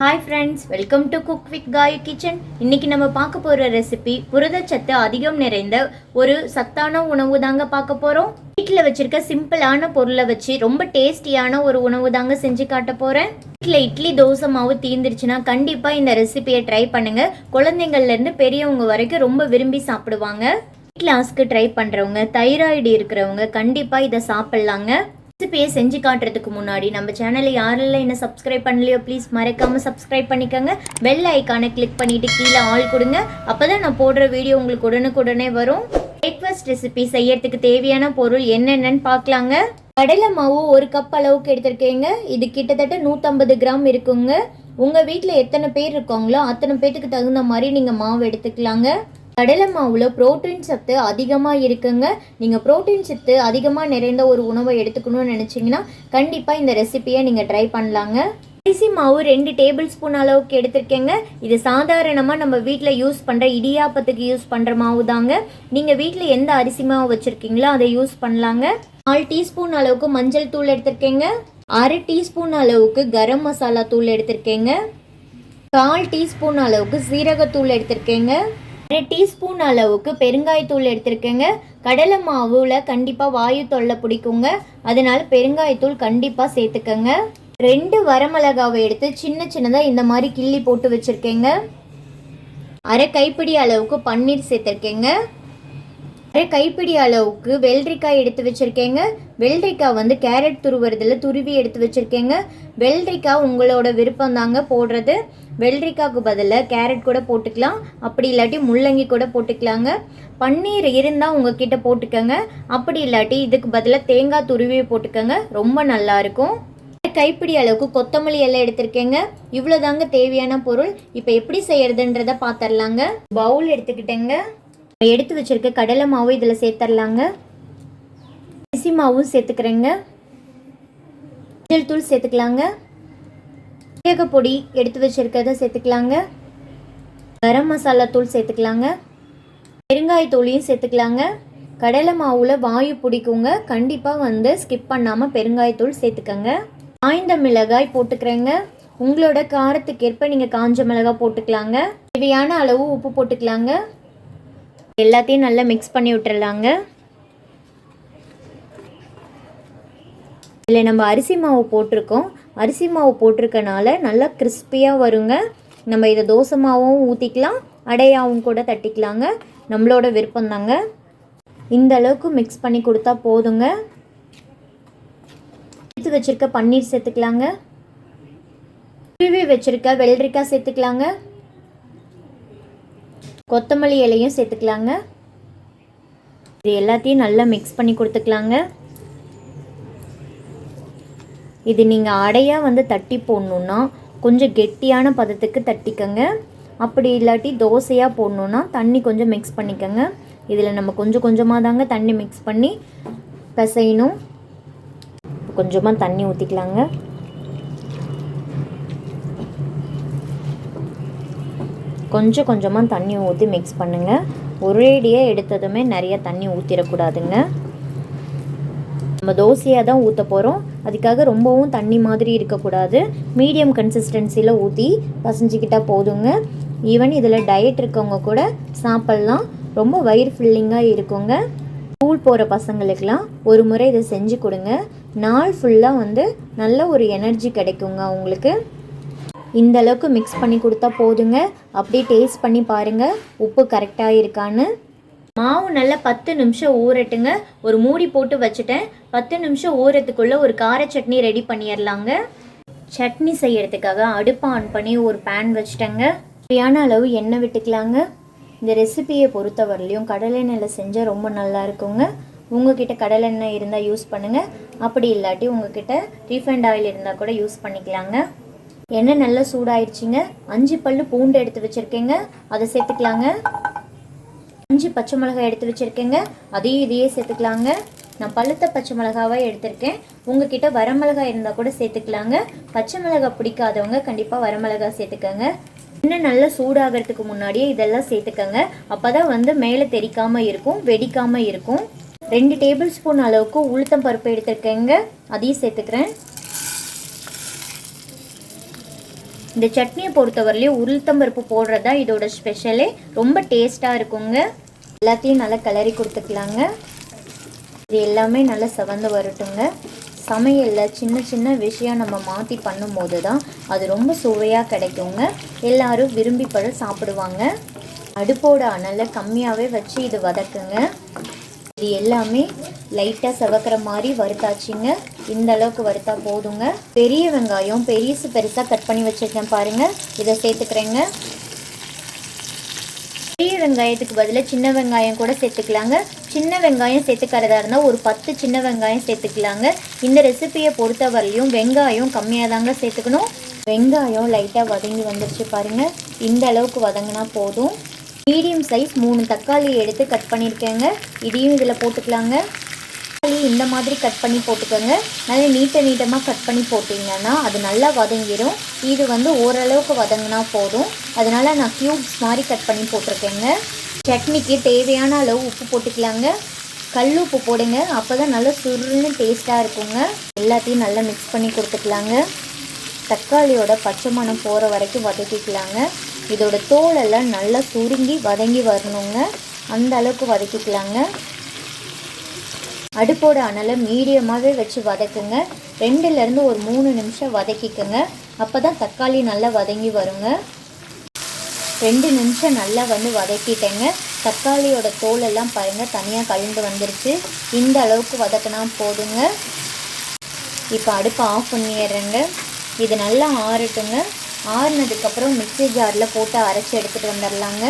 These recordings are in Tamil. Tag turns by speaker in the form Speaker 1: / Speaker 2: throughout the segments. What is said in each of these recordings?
Speaker 1: Hi friends, welcome to Cook with Gayu Kitchen. இன்னைக்கு நம்ம பார்க்க போற ரெசிபி புரதச்சத்து அதிகம் நிறைந்த ஒரு சத்தான உணவு தாங்க பார்க்க போறோம். வீட்டில் வச்சிருக்க சிம்பிளான பொருளை வச்சு ரொம்ப டேஸ்டியான ஒரு உணவு தாங்க செஞ்சு காட்ட போறேன். வீட்டில் இட்லி தோசை மாவு தீர்ந்துருச்சுன்னா கண்டிப்பா இந்த ரெசிபியை ட்ரை பண்ணுங்க. குழந்தைங்கள்ல இருந்து பெரியவங்க வரைக்கும் ரொம்ப விரும்பி சாப்பிடுவாங்க. கிளாஸ்க்கு ட்ரை பண்றவங்க, தைராய்டு இருக்கிறவங்க கண்டிப்பா இதை சாப்பிடலாங்க. ரெசிபியை செஞ்சு காட்டுறதுக்கு முன்னாடி நம்ம சேனலை யாரெல்லாம் என்ன சப்ஸ்கிரைப் பண்ணலையோ ப்ளீஸ் மறக்காமல் சப்ஸ்கிரைப் பண்ணிக்கோங்க. பெல் ஐக்கானை கிளிக் பண்ணிவிட்டு கீழே ஆல் கொடுங்க. அப்போ தான் நான் போடுற வீடியோ உங்களுக்கு உடனுக்குடனே வரும். பிரேக்ஃபாஸ்ட் ரெசிபி செய்யறதுக்கு தேவையான பொருள் என்னென்னு பார்க்கலாங்க. கடலை மாவு 1 கப் அளவுக்கு எடுத்திருக்கேங்க. இது கிட்டத்தட்ட 150 கிராம் இருக்குங்க. உங்கள் வீட்டில் எத்தனை பேர் இருக்காங்களோ அத்தனை பேருக்கு தகுந்த மாதிரி நீங்கள் மாவு எடுத்துக்கலாங்க. கடலை மாவில் புரோட்டீன் சத்து அதிகமாக இருக்குங்க. நீங்கள் புரோட்டீன் சத்து அதிகமாக நிறைந்த ஒரு உணவை எடுத்துக்கணும்னு நினச்சிங்கன்னா கண்டிப்பாக இந்த ரெசிபியை நீங்கள் ட்ரை பண்ணலாங்க. அரிசி மாவு 2 டேபிள் ஸ்பூன் அளவுக்கு எடுத்திருக்கேங்க. இது சாதாரணமாக நம்ம வீட்டில் யூஸ் பண்ணுற இடியாப்பத்துக்கு யூஸ் பண்ணுற மாவு தாங்க. நீங்கள் வீட்டில் எந்த அரிசி மாவு வச்சுருக்கீங்களோ அதை யூஸ் பண்ணலாங்க. 4 டீஸ்பூன் அளவுக்கு மஞ்சள் தூள் எடுத்திருக்கேங்க. 1/2 டீஸ்பூன் அளவுக்கு கரம் மசாலா தூள் எடுத்திருக்கேங்க. 1/4 டீஸ்பூன் அளவுக்கு சீரகத்தூள் எடுத்திருக்கேங்க. 1 டீஸ்பூன் அளவுக்கு பெருங்காயத்தூள் எடுத்திருக்கேங்க. கடலை மாவில் கண்டிப்பாக வாயு தொல்லை பிடிக்குங்க, அதனால பெருங்காயத்தூள் கண்டிப்பாக சேர்த்துக்கங்க. 2 வரமிளகாவை எடுத்து சின்ன சின்னதாக இந்த மாதிரி கிள்ளி போட்டு வச்சுருக்கேங்க. 1/2 கைப்பிடி அளவுக்கு பன்னீர் சேர்த்துருக்கேங்க. 1/2 கைப்பிடி அளவுக்கு வெள்ளரிக்காய் எடுத்து வச்சுருக்கேங்க. வெள்ளரிக்காய் கேரட் துருவுறதில் துருவி எடுத்து வச்சுருக்கேங்க. வெள்ளரிக்காய் உங்களோட விருப்பம் தாங்க போடுறது. வெள்ளரிக்காய்க்கு பதிலாக கேரட் கூட போட்டுக்கலாம், அப்படி இல்லாட்டி முள்ளங்கி கூட போட்டுக்கலாங்க. பன்னீர் இருந்தால் உங்ககிட்ட போட்டுக்கோங்க, அப்படி இல்லாட்டி இதுக்கு பதிலாக தேங்காய் துருவி போட்டுக்கோங்க, ரொம்ப நல்லாயிருக்கும். கைப்பிடி அளவுக்கு கொத்தமல்லி எல்லாம் எடுத்திருக்கேங்க. இவ்வளோதாங்க தேவையான பொருள். இப்போ எப்படி செய்யறதுன்றதை பார்த்துடலாங்க. பவுல் எடுத்துக்கிட்டேங்க. எடுத்து வச்சிருக்க கடலை மாவு இதில் சேர்த்துடலாங்க. அரிசி மாவும் சேர்த்துக்கிறேங்க. மஞ்சள் தூள் சேர்த்துக்கலாங்க. பொடி எடுத்து வச்சிருக்கிறத சேர்த்துக்கலாங்க. கரம் மசாலா தூள் சேர்த்துக்கலாங்க. பெருங்காயத்தூளையும் சேர்த்துக்கலாங்க. கடலை மாவில் வாயு பிடிக்குங்க, கண்டிப்பாக ஸ்கிப் பண்ணாமல் பெருங்காயத்தூள் சேர்த்துக்கங்க. காய்ந்த மிளகாய் போட்டுக்கிறேங்க. உங்களோட காரத்துக்கு ஏற்ப நீங்கள் காஞ்ச மிளகாய் போட்டுக்கலாங்க. தேவையான அளவு உப்பு போட்டுக்கலாங்க. எல்லாத்தையும் நல்லா மிக்ஸ் பண்ணி விட்டுறலாங்க. இதில் நம்ம அரிசி மாவு போட்டிருக்கோம். அரிசி மாவு போட்டிருக்கனால நல்லா கிறிஸ்பியாக வருங்க. நம்ம இதை தோசை மாவும் ஊற்றிக்கலாம், அடையாவும் கூட தட்டிக்கலாங்க, நம்மளோட விருப்பம் தாங்க. இந்த அளவுக்கு மிக்ஸ் பண்ணி கொடுத்தா போதுங்க. எடுத்து வச்சுருக்க பன்னீர் சேர்த்துக்கலாங்க. துருவி வச்சுருக்க வெள்ளரிக்காய் சேர்த்துக்கலாங்க. கொத்தமல்லி இலையும் சேர்த்துக்கலாங்க. இது எல்லாத்தையும் நல்லா மிக்ஸ் பண்ணி கொடுத்துக்கலாங்க. இது நீங்கள் அடையாக தட்டி போடணுன்னா கொஞ்சம் கெட்டியான பதத்துக்கு தட்டிக்கங்க, அப்படி இல்லாட்டி தோசையாக போடணுன்னா தண்ணி கொஞ்சம் மிக்ஸ் பண்ணிக்கோங்க. இதில் நம்ம கொஞ்சம் கொஞ்சமாக தாங்க தண்ணி மிக்ஸ் பண்ணி பிசையணும். கொஞ்சமாக தண்ணி ஊற்றிக்கலாங்க. கொஞ்சம் கொஞ்சமாக தண்ணி ஊற்றி மிக்ஸ் பண்ணுங்கள். ஒரேடியாக எடுத்ததுமே நிறைய தண்ணி ஊற்றிடக்கூடாதுங்க. நம்ம தோசையாக தான் ஊற்ற போகிறோம், அதுக்காக ரொம்பவும் தண்ணி மாதிரி இருக்கக்கூடாது. மீடியம் கன்சிஸ்டன்சியில் ஊற்றி பசைஞ்சிக்கிட்டால் போதுங்க. ஈவன் இதில் டயட் இருக்கவங்க கூட சாப்பிட்லாம், ரொம்ப வயிறு ஃபில்லிங்காக இருக்குங்க. ஸ்கூல் போகிற பசங்களுக்கெலாம் ஒரு முறை இதை செஞ்சு கொடுங்க. நாள் ஃபுல்லாக நல்ல ஒரு எனர்ஜி கிடைக்குங்க உங்களுக்கு. இந்த அளவுக்கு மிக்ஸ் பண்ணி கொடுத்தா போதுங்க. அப்படியே டேஸ்ட் பண்ணி பாருங்கள் உப்பு கரெக்டாக இருக்கான்னு. மாவு நல்லா 10 நிமிஷம் ஊறட்டுங்க. ஒரு மூடி போட்டு வச்சுட்டேன். 10 நிமிஷம் ஊறத்துக்குள்ளே ஒரு கார சட்னி ரெடி பண்ணிடலாங்க. சட்னி செய்யறதுக்காக அடுப்பை ஆன் பண்ணி ஒரு பேன் வச்சுட்டேங்க. சரியான அளவு எண்ணெய் விட்டுக்கலாங்க. இந்த ரெசிபியை பொறுத்தவரையிலையும் கடலெண்ணெயில் செஞ்சால் ரொம்ப நல்லா இருக்குங்க. உங்ககிட்ட கடலெண்ணெய் இருந்தால் யூஸ் பண்ணுங்கள், அப்படி இல்லாட்டி உங்ககிட்ட ரீஃபைண்ட் ஆயில் இருந்தால் கூட யூஸ் பண்ணிக்கலாங்க. எண்ணெய் நல்லா சூடாயிடுச்சிங்க. 5 பல்லு பூண்டு எடுத்து வச்சுருக்கேங்க, அதை சேர்த்துக்கலாங்க. 5 பச்சை மிளகாய் எடுத்து வச்சுருக்கேங்க, அதையும் இதையே சேர்த்துக்கலாங்க. நான் பழுத்த பச்சை மிளகாவாக எடுத்திருக்கேன். உங்ககிட்ட வரமிளகாய் இருந்தால் கூட சேர்த்துக்கலாங்க. பச்சை மிளகாய் பிடிக்காதவங்க கண்டிப்பாக வரமிளகாய் சேர்த்துக்கோங்க. இன்னும் நல்லா சூடாகிறதுக்கு முன்னாடியே இதெல்லாம் சேர்த்துக்கோங்க. அப்போ தான் மேலே தெரிக்காமல் இருக்கும், வெடிக்காமல் இருக்கும். 2 டேபிள் ஸ்பூன் அளவுக்கு உளுத்தம் பருப்பு எடுத்திருக்கேங்க, அதையும் சேர்த்துக்கிறேன். இந்த சட்னியை பொறுத்தவரையிலையும் உளுத்தம்பருப்பு போடுறது தான் இதோட ஸ்பெஷலே. ரொம்ப டேஸ்ட்டாக இருக்குங்க. எல்லாத்தையும் நல்லா கிளறி கொடுத்துக்கலாங்க. இது எல்லாமே நல்லா செவந்து வரட்டுங்க. சமையலில் சின்ன சின்ன விஷயம் நம்ம மாற்றி பண்ணும்போது தான் அது ரொம்ப சுவையாக கிடைக்குங்க. எல்லோரும் விரும்பி சாப்பிடுவாங்க. அடுப்போட அனலை கம்மியாகவே வச்சு இது வதக்குங்க. இது எல்லாமே லைட்டாக செவக்கிற மாதிரி வறுத்தாச்சுங்க. இந்த அளவுக்கு வறுத்தா போதுங்க. பெரிய வெங்காயம் பெருசாக கட் பண்ணி வச்சுருக்கேன் பாருங்கள், இதை சேர்த்துக்கிறேங்க. பெரிய வெங்காயத்துக்கு பதிலாக சின்ன வெங்காயம் கூட சேர்த்துக்கலாங்க. சின்ன வெங்காயம் சேர்த்துக்கிறதா இருந்தால் ஒரு 10 சின்ன வெங்காயம் சேர்த்துக்கலாங்க. இந்த ரெசிபியை பொறுத்தவரையிலையும் வெங்காயம் கம்மியாக தாங்க சேர்த்துக்கணும். வெங்காயம் லைட்டாக வதங்கி வந்துருச்சு பாருங்கள். இந்த அளவுக்கு வதங்கினா போதும். மீடியம் சைஸ் 3 தக்காளி எடுத்து கட் பண்ணியிருக்கேங்க. இதையும் இதில் போட்டுக்கலாங்க. தக்காளி இந்த மாதிரி கட் பண்ணி போட்டுக்கோங்க. நல்லா நீட்டமாக கட் பண்ணி போட்டிங்கன்னா அது நல்லா வதங்கிடும். இது ஓரளவுக்கு வதங்கினா போதும். அதனால் நான் க்யூப்ஸ் மாதிரி கட் பண்ணி போட்டிருக்கேங்க. சட்னிக்கு தேவையான அளவு உப்பு போட்டுக்கலாங்க. கல் உப்பு போடுங்க, அப்போ தான் நல்லா சுருன்னு டேஸ்ட்டாக இருக்குங்க. எல்லாத்தையும் நல்லா மிக்ஸ் பண்ணி கொடுத்துக்கலாங்க. தக்காளியோட பச்சை மணம் போகிற வரைக்கும் வதக்கிக்கலாங்க. இதோட தோலெல்லாம் நல்லா சுருங்கி வதங்கி வரணுங்க. அந்த அளவுக்கு வதக்கிக்கலாங்க. அடுப்போட அனலை மீடியமாகவே வச்சு வதக்குங்க. 2லேருந்து ஒரு 3 நிமிஷம் வதக்கிக்கோங்க. அப்போ தான் தக்காளி நல்லா வதங்கி வருங்க. 2 நிமிஷம் நல்லா வதக்கிட்டேங்க. தக்காளியோட தோலெல்லாம் பாருங்கள் தனியாக கழிந்து வந்துருச்சு. இந்த அளவுக்கு வதக்கினா போதுங்க. இப்போ அடுப்பை ஆஃப் பண்ணிடுறேங்க. இது நல்லா ஆறட்டுங்க. ஆறுனதுக்கப்புறம் மிக்ஸி ஜாரில் போட்டு அரைச்சி எடுத்துகிட்டு வந்துடலாங்க.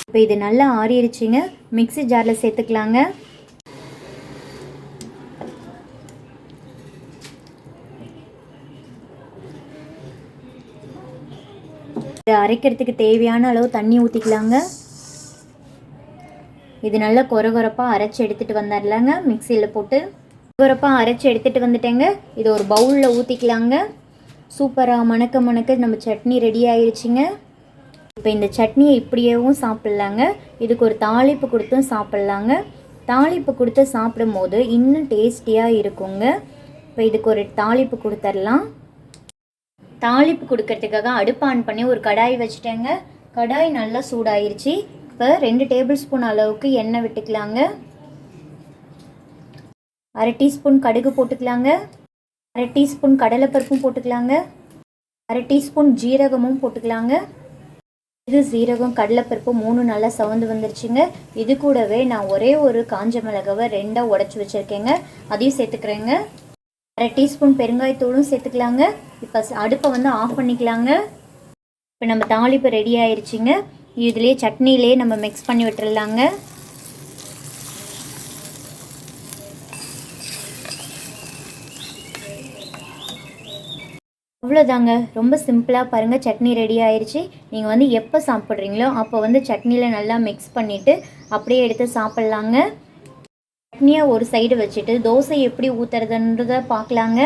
Speaker 1: இப்போ இது நல்லா ஆறிடுச்சிங்க. மிக்ஸி ஜாரில் சேர்த்துக்கலாங்க. அரைக்கிறதுக்கு தேவையான அளவு தண்ணி ஊற்றிக்கலாங்க. இது நல்லா கொரகொரப்பாக அரைச்சி எடுத்துகிட்டு வந்துடலாங்க. மிக்சியில் போட்டு கொரகொரப்பாக அரைச்சி எடுத்துகிட்டு வந்துட்டேங்க. இது ஒரு பவுலில் ஊற்றிக்கலாங்க. சூப்பராக மணக்க நம்ம சட்னி ரெடி ஆயிடுச்சுங்க. இப்போ இந்த சட்னியை இப்படியேவும் சாப்பிட்லாங்க. இதுக்கு ஒரு தாளிப்பு கொடுத்தும் சாப்பிட்லாங்க. தாளிப்பு கொடுத்து சாப்பிடும்போது இன்னும் டேஸ்டியாக இருக்குங்க. இப்போ இதுக்கு ஒரு தாளிப்பு கொடுத்துடலாம். தாளிப்பு கொடுக்கறதுக்காக அடுப்பு ஆன் பண்ணி ஒரு கடாய் வச்சுட்டேங்க. கடாய் நல்லா சூடாயிருச்சு. இப்போ 2 டேபிள் ஸ்பூன் அளவுக்கு எண்ணெய் விட்டுக்கலாங்க. 1/2 டீஸ்பூன் கடுகு போட்டுக்கலாங்க. 1/2 டீஸ்பூன் கடலைப்பருப்பும் போட்டுக்கலாங்க. 1/2 டீஸ்பூன் ஜீரகமும் போட்டுக்கலாங்க. இது ஜீரகம் கடலைப்பருப்பு 3 நல்லா சவந்து வந்துருச்சுங்க. இது கூடவே நான் ஒரே ஒரு காஞ்ச மிளகாவை 2ஆக உடச்சி வச்சுருக்கேங்க. அதையும் சேர்த்துக்கிறேங்க. 1/2 டீஸ்பூன் பெருங்காயத்தூளும் சேர்த்துக்கலாங்க. இப்போ அடுப்பை ஆஃப் பண்ணிக்கலாங்க. இப்போ நம்ம தாளிப்பு ரெடி ஆயிடுச்சுங்க. இதுலேயே சட்னிலே நம்ம மிக்ஸ் பண்ணி விட்டுறலாங்க. அவ்வளோதாங்க. ரொம்ப சிம்பிளாக பாருங்கள் சட்னி ரெடி ஆயிடுச்சு. நீங்கள் எப்போ சாப்பிட்றீங்களோ அப்போ சட்னியில் நல்லா மிக்ஸ் பண்ணிவிட்டு அப்படியே எடுத்து சாப்பிட்லாங்க. சட்னியை ஒரு சைடு வச்சுட்டு தோசை எப்படி ஊற்றுறதுன்றதை பார்க்கலாங்க.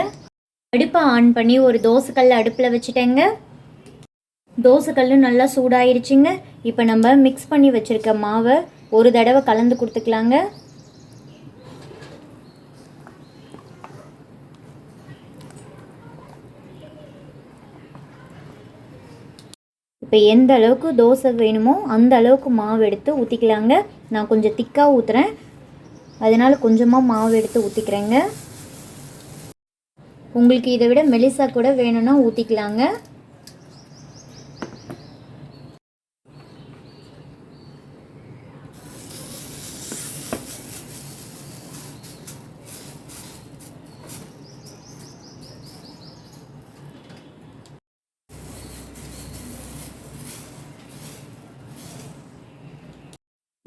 Speaker 1: அடுப்பை ஆன் பண்ணி ஒரு தோசைக்கல் அடுப்பில் வச்சுட்டேங்க. தோசைக்கல் நல்லா சூடாயிருச்சுங்க. இப்போ நம்ம மிக்ஸ் பண்ணி வச்சுருக்க மாவை ஒரு தடவை கலந்து கொடுத்துக்கலாங்க. இப்போ எந்த அளவுக்கு தோசை வேணுமோ அந்த அளவுக்கு மாவு எடுத்து ஊற்றிக்கலாங்க. நான் கொஞ்சம் திக்காக ஊற்றுறேன், அதனால் கொஞ்சமாக மாவு எடுத்து ஊற்றிக்கிறேங்க. உங்களுக்கு இதை விட மெலிசா கூட வேணும்னா ஊற்றிக்கலாங்க.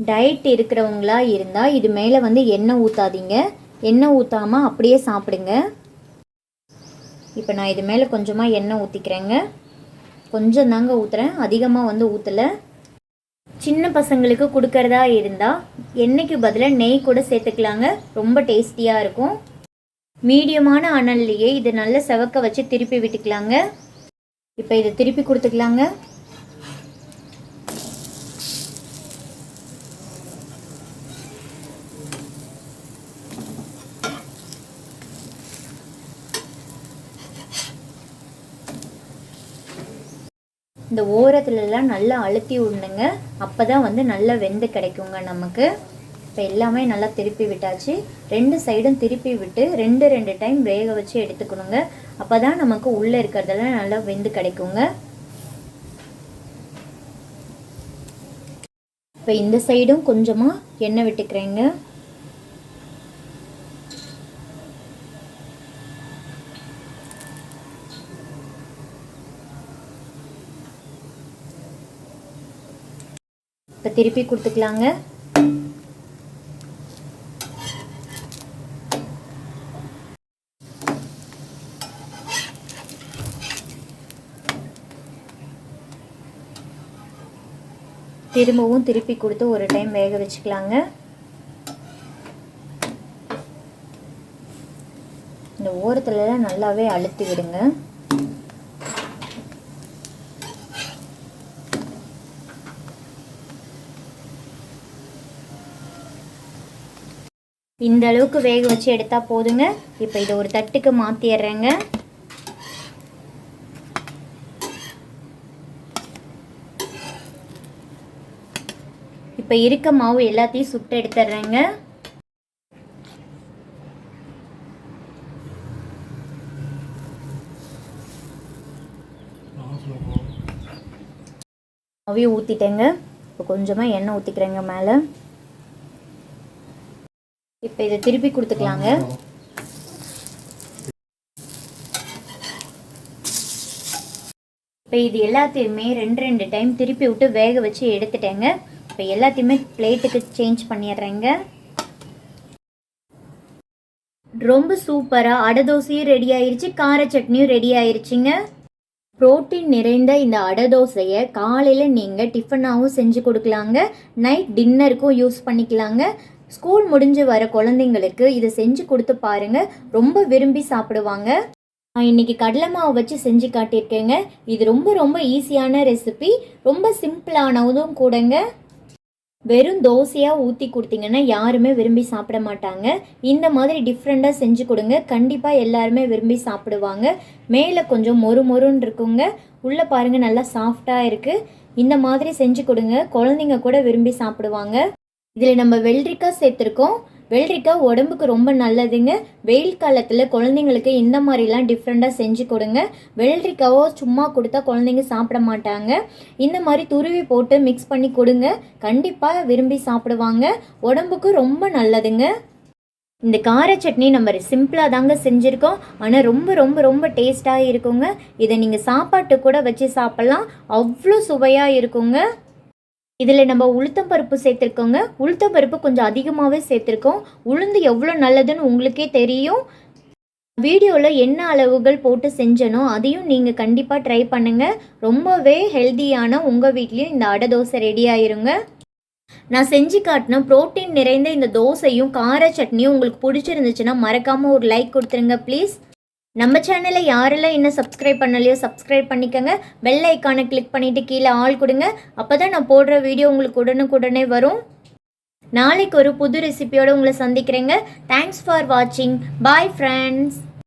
Speaker 1: டயட் இருக்கிறவங்களா இருந்தால் இது மேலே எண்ணெய் ஊற்றாதீங்க. எண்ணெய் ஊற்றாமல் அப்படியே சாப்பிடுங்க. இப்போ நான் இது மேலே கொஞ்சமாக எண்ணெய் ஊற்றிக்கிறேங்க. கொஞ்சம் தாங்க ஊற்றுறேன், அதிகமாக ஊற்றலை. சின்ன பசங்களுக்கு கொடுக்கறதா இருந்தால் எண்ணெய்க்கு பதிலாக நெய் கூட சேர்த்துக்கலாங்க. ரொம்ப டேஸ்டியாக இருக்கும். மீடியமான அனல்லையே இது நல்லா செவக்க வச்சு திருப்பி விட்டுக்கலாங்க. இப்போ இதை திருப்பி கொடுத்துக்கலாங்க. இந்த ஓரத்துலலாம் நல்லா அழுத்தி விடணுங்க. அப்போ தான் வந்து நல்லா வெந்து கிடைக்குங்க நமக்கு. இப்போ எல்லாமே நல்லா திருப்பி விட்டாச்சு. 2 சைடும் திருப்பி விட்டு 2 டைம் வேக வச்சு எடுத்துக்கணுங்க. அப்போ தான் நமக்கு உள்ளே இருக்கிறதெல்லாம் நல்லா வெந்து கிடைக்குங்க. இப்போ இந்த சைடும் கொஞ்சமாக எண்ணெய் விட்டுக்கிறேங்க. இப்போ திருப்பி கொடுத்துக்கலாங்க. திரும்பவும் திருப்பி கொடுத்து ஒரு டைம் வேக வச்சுக்கலாங்க. இந்த ஓரத்துலலாம் நல்லாவே அழுத்தி விடுங்க. இந்த அளவுக்கு வேக வச்சு எடுத்தால் போதுங்க. இப்போ இதை ஒரு தட்டுக்கு மாற்றிடுறேங்க. இப்போ இருக்க மாவு எல்லாத்தையும் சுட்டு எடுத்துடுறேங்க. மாவையும் ஊற்றிட்டேங்க. இப்போ கொஞ்சமாக எண்ணெய் ஊற்றிக்கிறேங்க மேலே. இப்போ இதை திருப்பி கொடுத்துக்கலாங்க. இப்போ இது எல்லாத்தையுமே 2 டைம் திருப்பி விட்டு வேக வச்சு எடுத்துட்டேங்க. இப்போ எல்லாத்தையுமே பிளேட்டுக்கு சேஞ்ச் பண்ணிடுறேங்க. ரொம்ப சூப்பராக அடை தோசையும் ரெடி ஆயிடுச்சு, கார சட்னியும் ரெடி ஆயிடுச்சுங்க. புரோட்டீன் நிறைந்த இந்த அடை தோசையை காலையில் நீங்கள் டிஃபனாகவும் செஞ்சு கொடுக்கலாங்க, நைட் டின்னருக்கும் யூஸ் பண்ணிக்கலாங்க. ஸ்கூல் முடிஞ்சு வர குழந்தைங்களுக்கு இதை செஞ்சு கொடுத்து பாருங்கள், ரொம்ப விரும்பி சாப்பிடுவாங்க. நான் இன்றைக்கி கடலை மாவு வச்சு செஞ்சு காட்டியிருக்கேங்க. இது ரொம்ப ரொம்ப ஈஸியான ரெசிபி, ரொம்ப சிம்பிளானதும் கூடங்க. வெறும் தோசையாக ஊற்றி கொடுத்தீங்கன்னா யாருமே விரும்பி சாப்பிட மாட்டாங்க. இந்த மாதிரி டிஃப்ரெண்ட்டாக செஞ்சு கொடுங்க, கண்டிப்பாக எல்லாருமே விரும்பி சாப்பிடுவாங்க. மேலே கொஞ்சம் மொறுன்னு இருக்குங்க, உள்ளே பாருங்கள் நல்லா சாஃப்டாக இருக்குது. இந்த மாதிரி செஞ்சு கொடுங்க, குழந்தைங்க கூட விரும்பி சாப்பிடுவாங்க. இதில் நம்ம வெள்ளரிக்காய் சேர்த்துருக்கோம். வெள்ளரிக்காய் உடம்புக்கு ரொம்ப நல்லதுங்க. வெயில் காலத்தில் குழந்தைங்களுக்கு இந்த மாதிரிலாம் டிஃப்ரெண்ட்டாக செஞ்சு கொடுங்க. வெள்ளரிக்காவோ சும்மா கொடுத்தா குழந்தைங்க சாப்பிட மாட்டாங்க. இந்த மாதிரி துருவி போட்டு மிக்ஸ் பண்ணி கொடுங்க, கண்டிப்பாக விரும்பி சாப்பிடுவாங்க. உடம்புக்கு ரொம்ப நல்லதுங்க. இந்த கார சட்னி நம்ம சிம்பிளாக தாங்க செஞ்சுருக்கோம், ஆனால் ரொம்ப ரொம்ப ரொம்ப டேஸ்ட்டாக இருக்குங்க. இதை நீங்கள் சாப்பாட்டு கூட வச்சு சாப்பிட்லாம், அவ்வளோ சுவையாக இருக்குங்க. இதில் நம்ம உளுத்தம்பருப்பு சேர்த்துருக்கோங்க. உளுத்தம்பருப்பு கொஞ்சம் அதிகமாகவே சேர்த்துருக்கோம். உளுந்து எவ்வளோ நல்லதுன்னு உங்களுக்கே தெரியும். வீடியோவில் என்ன அளவுகள் போட்டு செஞ்சனோ அதையும் நீங்கள் கண்டிப்பாக ட்ரை பண்ணுங்கள். ரொம்பவே ஹெல்த்தியான உங்கள் வீட்லேயும் இந்த அடை தோசை ரெடி ஆயிருங்க. நான் செஞ்சு காட்டின புரோட்டீன் நிறைந்த இந்த தோசையும் கார சட்னியும் உங்களுக்கு பிடிச்சிருந்துச்சுன்னா மறக்காமல் ஒரு லைக் கொடுத்துருங்க ப்ளீஸ். நம்ம சேனலை யாரெல்லாம் இன்னும் சப்ஸ்கிரைப் பண்ணலையோ சப்ஸ்கிரைப் பண்ணிக்கோங்க. பெல் ஐக்கானை கிளிக் பண்ணிவிட்டு கீழே ஆல் கொடுங்க. அப்போ தான் நான் போடுற வீடியோ உங்களுக்கு உடனுக்குடனே வரும். நாளைக்கு ஒரு புது ரெசிபியோடு உங்களை சந்திக்கிறேங்க. தேங்க்ஸ் ஃபார் வாட்சிங். Bye friends.